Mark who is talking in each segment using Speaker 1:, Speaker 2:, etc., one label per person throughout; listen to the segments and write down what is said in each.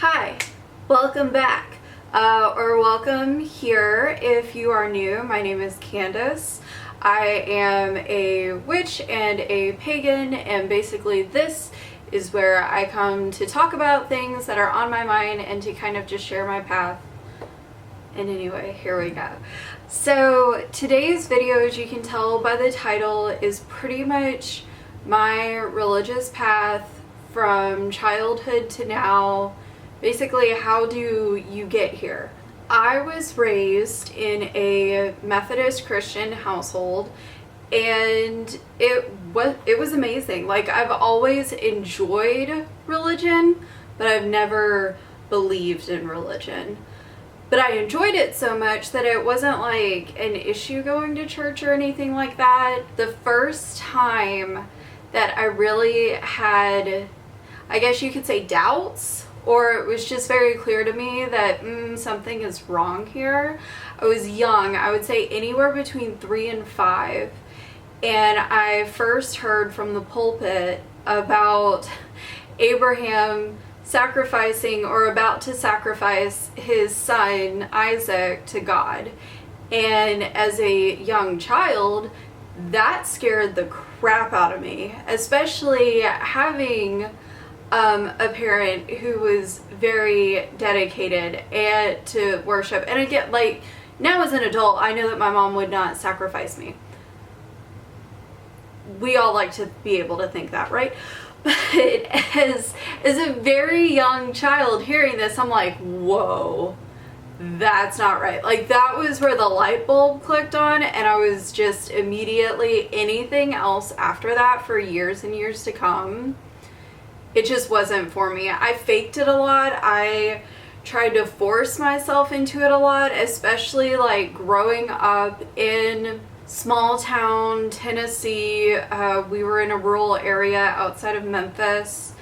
Speaker 1: Hi, welcome back, or welcome here if you are new. My name is Candace. I am a witch and a pagan, and basically this is where I come to talk about things that are on my mind and to kind of just share my path. And anyway, here we go. So today's video, as you can tell by the title, is pretty much my religious path from childhood to now. Basically, how do you get here? I was raised in a Methodist Christian household, and it was amazing. Like, I've always enjoyed religion, but I've never believed in religion. But I enjoyed it so much that it wasn't like an issue going to church or anything like that. The first time that I really had, I guess you could say, doubts, or it was just very clear to me that something is wrong here. I was young, I would say anywhere between 3 and 5, and I first heard from the pulpit about Abraham sacrificing or about to sacrifice his son Isaac to God. And as a young child, that scared the crap out of me, especially having a parent who was very dedicated and to worship. And again, like, now as an adult, I know that my mom would not sacrifice me. We all like to be able to think that, right? But as a very young child hearing this, I'm like, whoa, that's not right. Like, that was where the light bulb clicked on, and I was just immediately, anything else after that for years and years to come, it just wasn't for me. I faked it a lot. I tried to force myself into it a lot, especially like growing up in small town Tennessee. We were in a rural area outside of Memphis.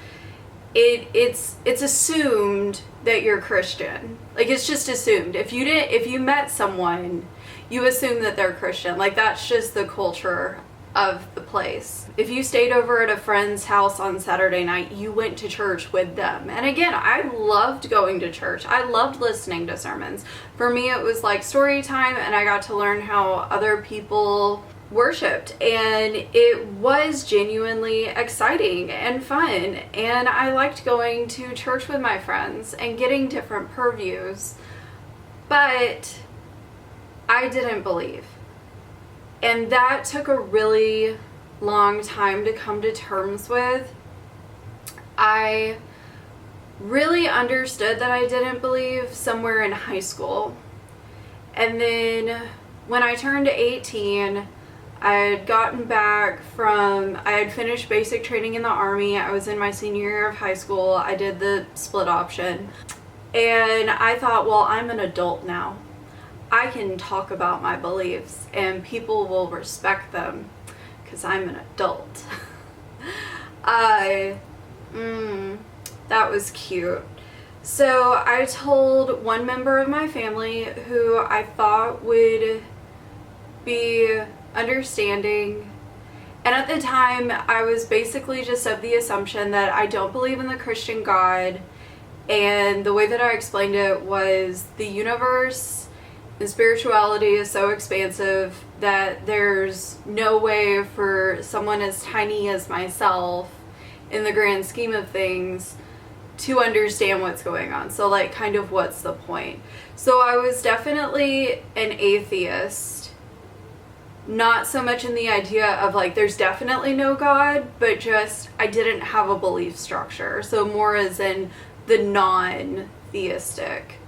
Speaker 1: It's assumed that you're Christian. Like, it's just assumed. If you met someone, you assume that they're Christian. Like, that's just the culture of the place. If you stayed over at a friend's house on Saturday night, you went to church with them. And again, I loved going to church. I loved listening to sermons. For me, it was like story time, and I got to learn how other people worshipped, and it was genuinely exciting and fun. And I liked going to church with my friends and getting different purviews, but I didn't believe. And that took a really long time to come to terms with. I really understood that I didn't believe somewhere in high school. And then when I turned 18, I had finished basic training in the Army. I was in my senior year of high school. I did the split option. And I thought, well, I'm an adult now. I can talk about my beliefs and people will respect them because I'm an adult. That was cute. So I told one member of my family who I thought would be understanding. And at the time, I was basically just of the assumption that I don't believe in the Christian God. And the way that I explained it was the universe and spirituality is so expansive that there's no way for someone as tiny as myself, in the grand scheme of things, to understand what's going on. So, like, kind of what's the point? So I was definitely an atheist. Not so much in the idea of, like, there's definitely no God, but just I didn't have a belief structure. So more as in the non-theistic.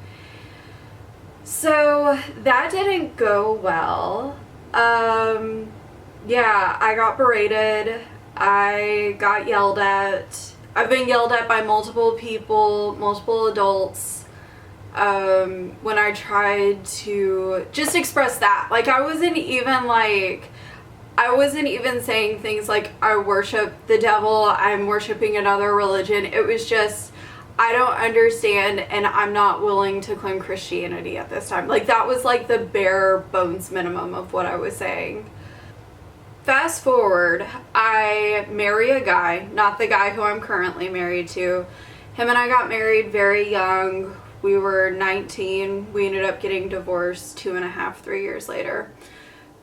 Speaker 1: So that didn't go well. Yeah, I got berated. I got yelled at. I've been yelled at by multiple people, multiple adults, when I tried to just express that. Like, I wasn't even saying things like, I worship the devil, I'm worshiping another religion. It was just, I don't understand, and I'm not willing to claim Christianity at this time. Like, that was like the bare bones minimum of what I was saying. Fast forward, I marry a guy, not the guy who I'm currently married to, Him and I got married very young. We were 19. We ended up getting divorced 2.5, 3 years later.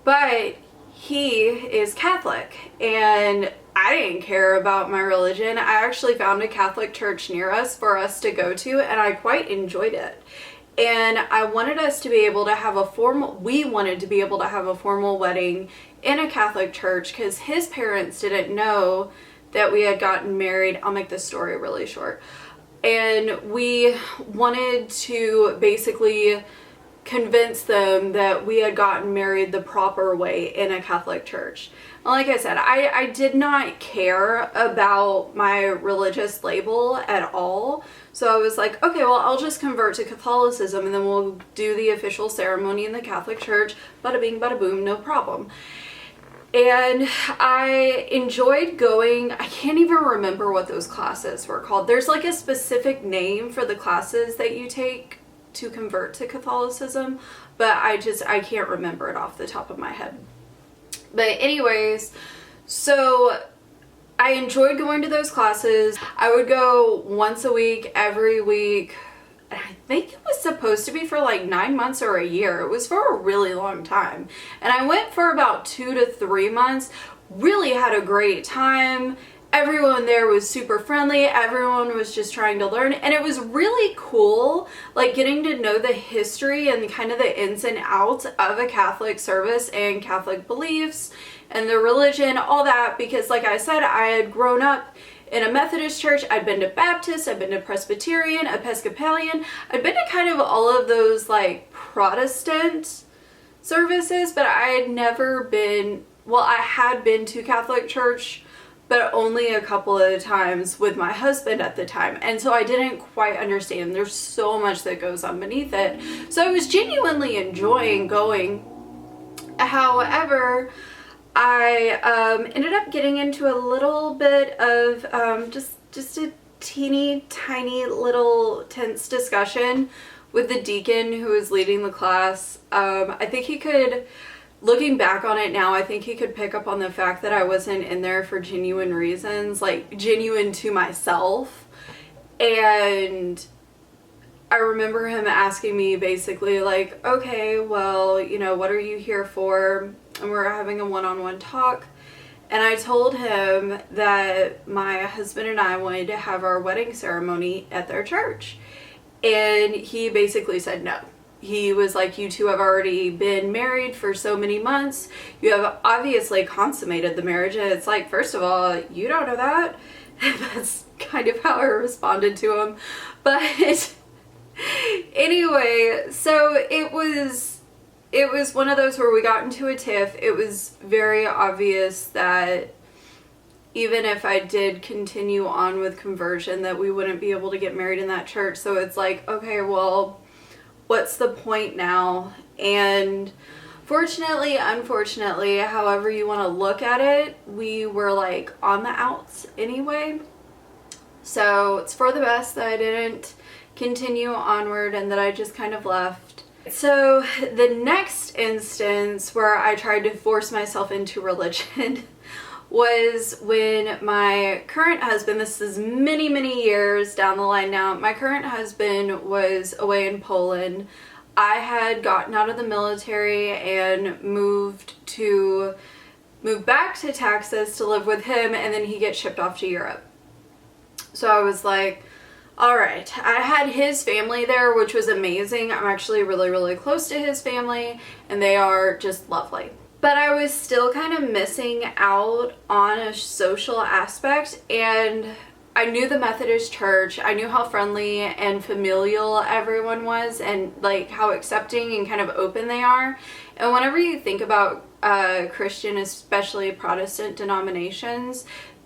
Speaker 1: But he is Catholic, and I didn't care about my religion. I actually found a Catholic church near us for us to go to, and I quite enjoyed it. And I wanted us to be able to have we wanted to be able to have a formal wedding in a Catholic church because his parents didn't know that we had gotten married. I'll make this story really short. And we wanted to basically convince them that we had gotten married the proper way in a Catholic church. And like I said, I did not care about my religious label at all. So I was like, okay, well, I'll just convert to Catholicism and then we'll do the official ceremony in the Catholic church. Bada bing, bada boom, no problem. And I enjoyed going. I can't even remember what those classes were called. There's like a specific name for the classes that you take to convert to Catholicism, but I can't remember it off the top of my head. But anyways, so I enjoyed going to those classes. I would go once a week, every week. I think it was supposed to be for like 9 months or a year. It was for a really long time. And I went for about 2 to 3 months. Really had a great time. Everyone there was super friendly. Everyone was just trying to learn. And it was really cool, like getting to know the history and kind of the ins and outs of a Catholic service and Catholic beliefs and the religion, all that. Because like I said, I had grown up in a Methodist church. I'd been to Baptist, I'd been to Presbyterian, Episcopalian. I'd been to kind of all of those like Protestant services, but I had never been, well, I had been to Catholic church, but only a couple of times with my husband at the time. And so I didn't quite understand. There's so much that goes on beneath it. So I was genuinely enjoying going. However, I ended up getting into a little bit of just a teeny tiny little tense discussion with the deacon who was leading the class. I think he could, looking back on it now, I think he could pick up on the fact that I wasn't in there for genuine reasons, like genuine to myself. And I remember him asking me basically like, okay, well, you know, what are you here for? And we're having a one-on-one talk. And I told him that my husband and I wanted to have our wedding ceremony at their church. And he basically said no. He was like, you two have already been married for so many months. You have obviously consummated the marriage. And it's like, first of all, you don't know that. That's kind of how I responded to him. But anyway, so it was one of those where we got into a tiff. It was very obvious that even if I did continue on with conversion, that we wouldn't be able to get married in that church. So it's like, okay, well, what's the point now? And fortunately, unfortunately, however you want to look at it, we were like on the outs anyway. So it's for the best that I didn't continue onward and that I just kind of left. So the next instance where I tried to force myself into religion was when my current husband, this is many, many years down the line now, my current husband was away in Poland. I had gotten out of the military and moved back to Texas to live with him, and then he gets shipped off to Europe. So I was like, all right, I had his family there, which was amazing. I'm actually really, really close to his family, and they are just lovely. But I was still kind of missing out on a social aspect, and I knew the Methodist church. I knew how friendly and familial everyone was, and like how accepting and kind of open they are. And whenever you think about Christian, especially Protestant denominations,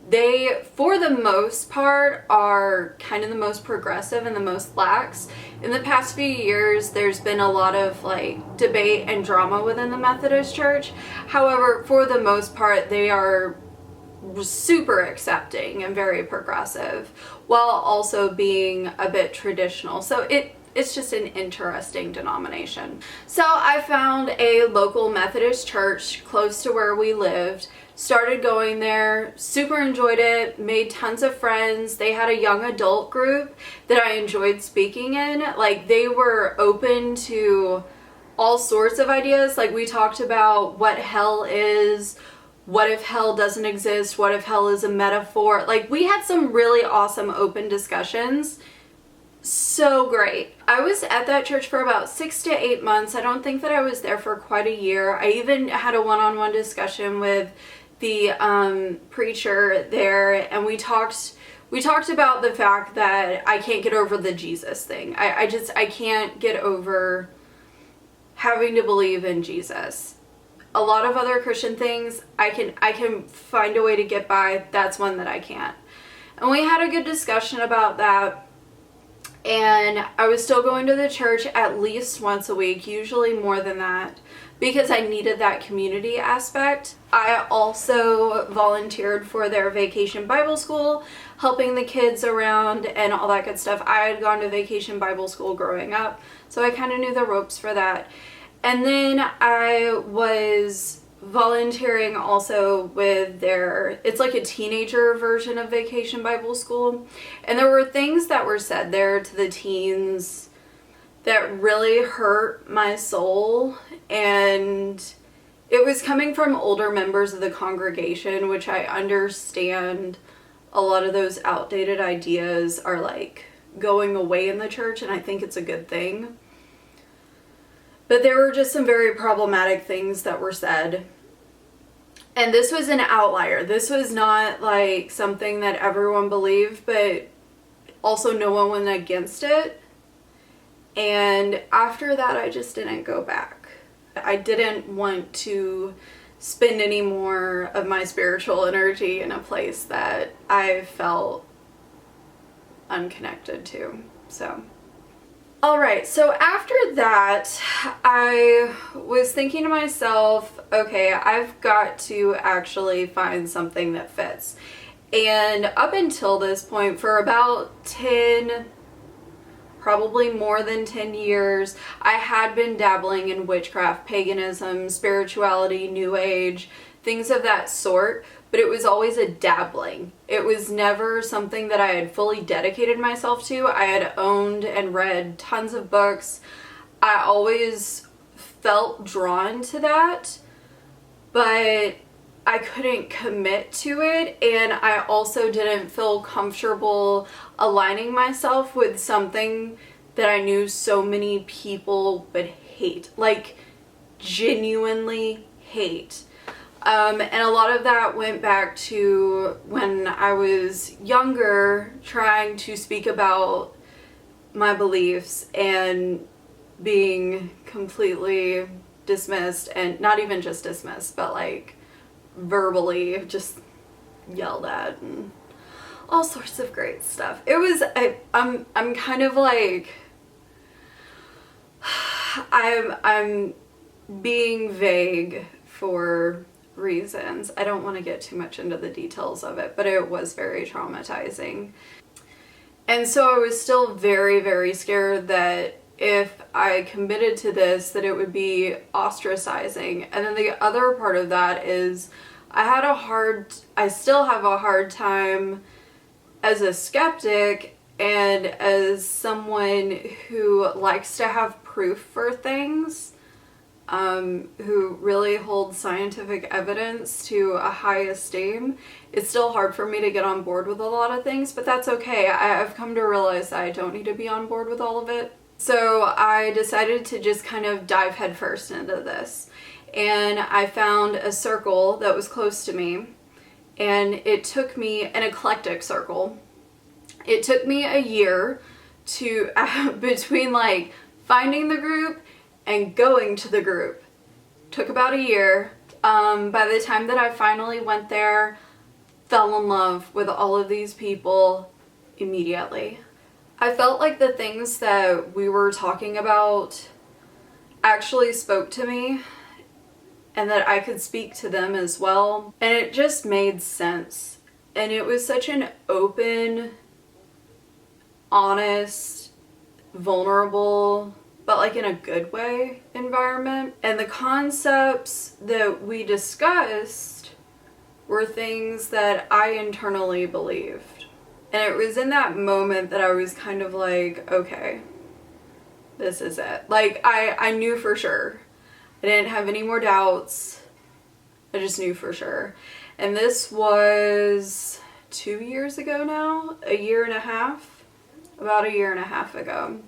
Speaker 1: they, for the most part, are kind of the most progressive and the most lax. In the past few years, there's been a lot of like debate and drama within the Methodist Church. However, for the most part, they are super accepting and very progressive, while also being a bit traditional. So it's just an interesting denomination. So I found a local Methodist church close to where we lived, started going there, super enjoyed it, made tons of friends. They had a young adult group that I enjoyed speaking in. Like, they were open to all sorts of ideas. Like, we talked about what hell is, what if hell doesn't exist, what if hell is a metaphor. Like, we had some really awesome open discussions. So great. I was at that church for about 6 to 8 months. I don't think that I was there for quite a year. I even had a one-on-one discussion with the preacher there, and we talked about the fact that I can't get over the Jesus thing. I can't get over having to believe in Jesus. A lot of other Christian things I can find a way to get by. That's one that I can't. And we had a good discussion about that. And I was still going to the church at least once a week, usually more than that, because I needed that community aspect. I also volunteered for their vacation Bible school, helping the kids around and all that good stuff. I had gone to vacation Bible school growing up, so I kind of knew the ropes for that. And then I was volunteering also with it's like a teenager version of vacation Bible school. And there were things that were said there to the teens that really hurt my soul. And it was coming from older members of the congregation, which I understand a lot of those outdated ideas are like going away in the church, and I think it's a good thing. But there were just some very problematic things that were said. And this was an outlier. This was not like something that everyone believed, but also no one went against it. And after that, I just didn't go back. I didn't want to spend any more of my spiritual energy in a place that I felt unconnected to. So, all right, so after that, I was thinking to myself, okay, I've got to actually find something that fits. And up until this point, for about 10, probably more than 10 years, I had been dabbling in witchcraft, paganism, spirituality, new age, things of that sort. But it was always a dabbling. It was never something that I had fully dedicated myself to. I had owned and read tons of books. I always felt drawn to that, but I couldn't commit to it. And I also didn't feel comfortable aligning myself with something that I knew so many people would hate, like genuinely hate. And a lot of that went back to when I was younger, trying to speak about my beliefs and being completely dismissed, and not even just dismissed, but like verbally just yelled at and all sorts of great stuff. It was, I'm kind of like, I'm being vague for reasons. I don't want to get too much into the details of it, but it was very traumatizing. And so I was still very, very scared that if I committed to this, that it would be ostracizing. And then the other part of that is I still have a hard time as a skeptic and as someone who likes to have proof for things, who really holds scientific evidence to a high esteem. It's still hard for me to get on board with a lot of things, but that's okay. I've come to realize that I don't need to be on board with all of it. So I decided to just kind of dive headfirst into this. And I found a circle that was close to me, and it took me, an eclectic circle. It took me a year to, between like finding the group and going to the group. Took about a year. By the time that I finally went there, fell in love with all of these people immediately. I felt like the things that we were talking about actually spoke to me, and that I could speak to them as well. And it just made sense. And it was such an open, honest, vulnerable, but like in a good way environment. And the concepts that we discussed were things that I internally believed. And it was in that moment that I was kind of like, okay, this is it. Like, I knew for sure. I didn't have any more doubts. I just knew for sure. And this was 2 years ago now, a year and a half, about a year and a half ago.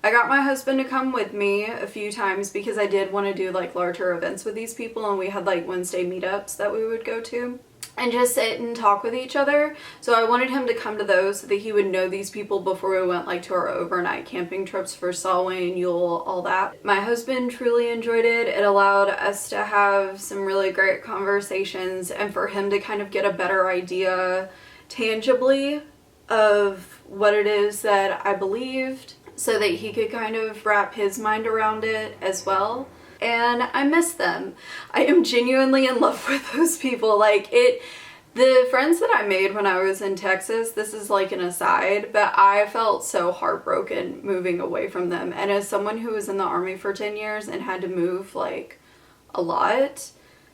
Speaker 1: I got my husband to come with me a few times because I did want to do like larger events with these people, and we had like Wednesday meetups that we would go to and just sit and talk with each other. So I wanted him to come to those so that he would know these people before we went like to our overnight camping trips for Samhain, Yule, all that. My husband truly enjoyed it. It allowed us to have some really great conversations and for him to kind of get a better idea tangibly of what it is that I believed, so that he could kind of wrap his mind around it as well. And I miss them. I am genuinely in love with those people. Like, the friends that I made when I was in Texas, this is like an aside, but I felt so heartbroken moving away from them. And as someone who was in the Army for 10 years and had to move like a lot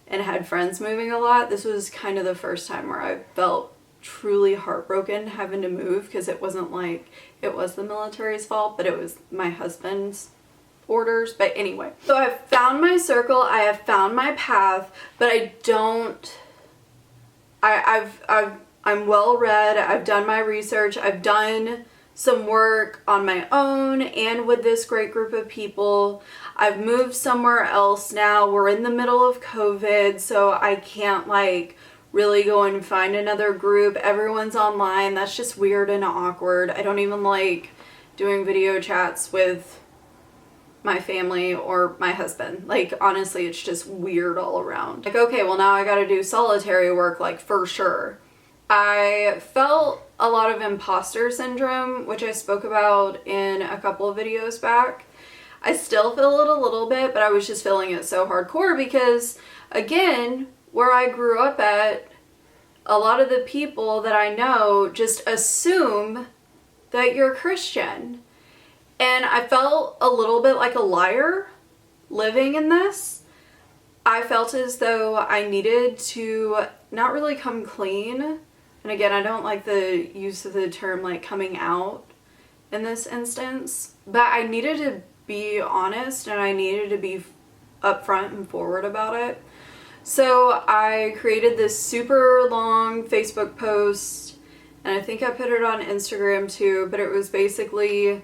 Speaker 1: and had friends moving a lot, this was kind of the first time where I felt truly heartbroken having to move, because it wasn't like it was the military's fault, but it was my husband's orders. But anyway, so I've found my circle, I have found my path, but I'm well read, I've done my research, I've done some work on my own and with this great group of people. I've moved somewhere else now. We're in the middle of COVID, so I can't like really go and find another group. Everyone's online. That's just weird and awkward. I don't even like doing video chats with my family or my husband. Like, honestly, it's just weird all around. Like, okay, well now I gotta do solitary work, like, for sure. I felt a lot of imposter syndrome, which I spoke about in a couple of videos back. I still feel it a little bit, but I was just feeling it so hardcore because, again, where I grew up at, a lot of the people that I know just assume that you're Christian. And I felt a little bit like a liar living in this. I felt as though I needed to not really come clean. And again, I don't like the use of the term like coming out in this instance, but I needed to be honest and I needed to be upfront and forward about it. So I created this super long Facebook post, and I think I put it on Instagram too, but it was basically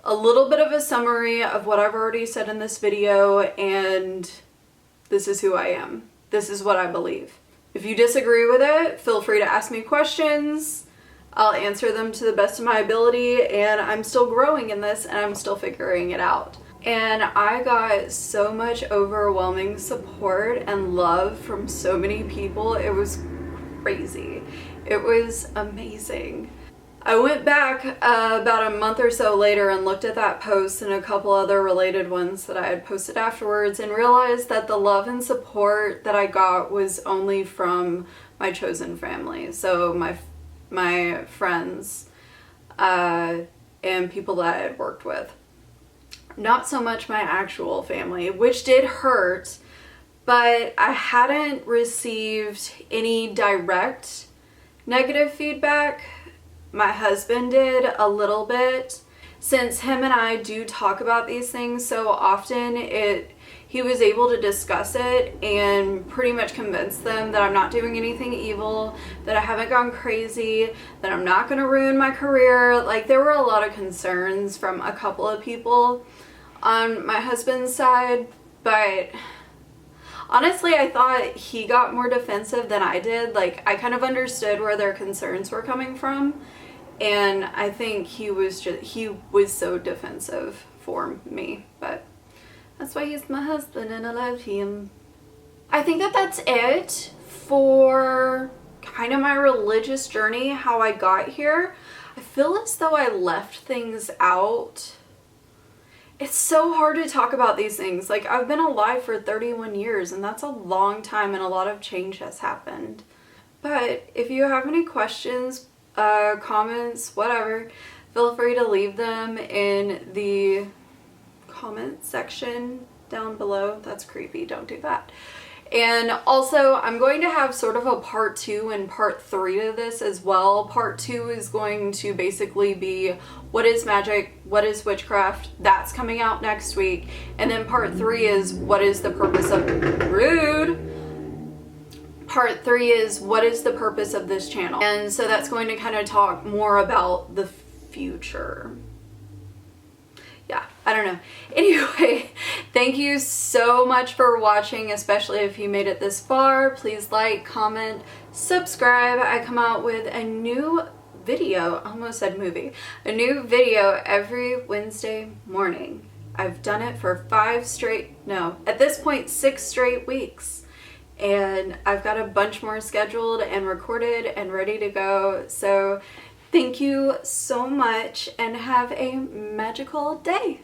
Speaker 1: a little bit of a summary of what I've already said in this video, and this is who I am. This is what I believe. If you disagree with it, feel free to ask me questions. I'll answer them to the best of my ability, and I'm still growing in this and I'm still figuring it out. And I got so much overwhelming support and love from so many people. It was crazy. It was amazing. I went back about a month or so later and looked at that post and a couple other related ones that I had posted afterwards and realized that the love and support that I got was only from my chosen family. So my friends and people that I had worked with. Not so much my actual family, which did hurt, but I hadn't received any direct negative feedback. My husband did a little bit. Since him and I do talk about these things so often, he was able to discuss it and pretty much convince them that I'm not doing anything evil, that I haven't gone crazy, that I'm not going to ruin my career. Like, there were a lot of concerns from a couple of people on my husband's side, but honestly, I thought he got more defensive than I did. Like, I kind of understood where their concerns were coming from, and I think he was so defensive for me, but that's why he's my husband and I love him. I think that that's it for kind of my religious journey, how I got here. I feel as though I left things out. It's so hard to talk about these things. Like, I've been alive for 31 years and that's a long time and a lot of change has happened. But if you have any questions, comments, whatever, feel free to leave them in the comment section down below. That's creepy, don't do that. And also, I'm going to have sort of a part 2 and part 3 to this as well. Part 2 is going to basically be what is magic, what is witchcraft. That's coming out next week. And then part 3 is what is the purpose of Part 3 is what is the purpose of this channel. And so that's going to kind of talk more about the future. Yeah, I don't know. Anyway, thank you so much for watching, especially if you made it this far. Please like, comment, subscribe. I come out with a new video, I almost said movie, a new video every Wednesday morning. I've done it for 6 straight weeks. And I've got a bunch more scheduled and recorded and ready to go. So thank you so much and have a magical day.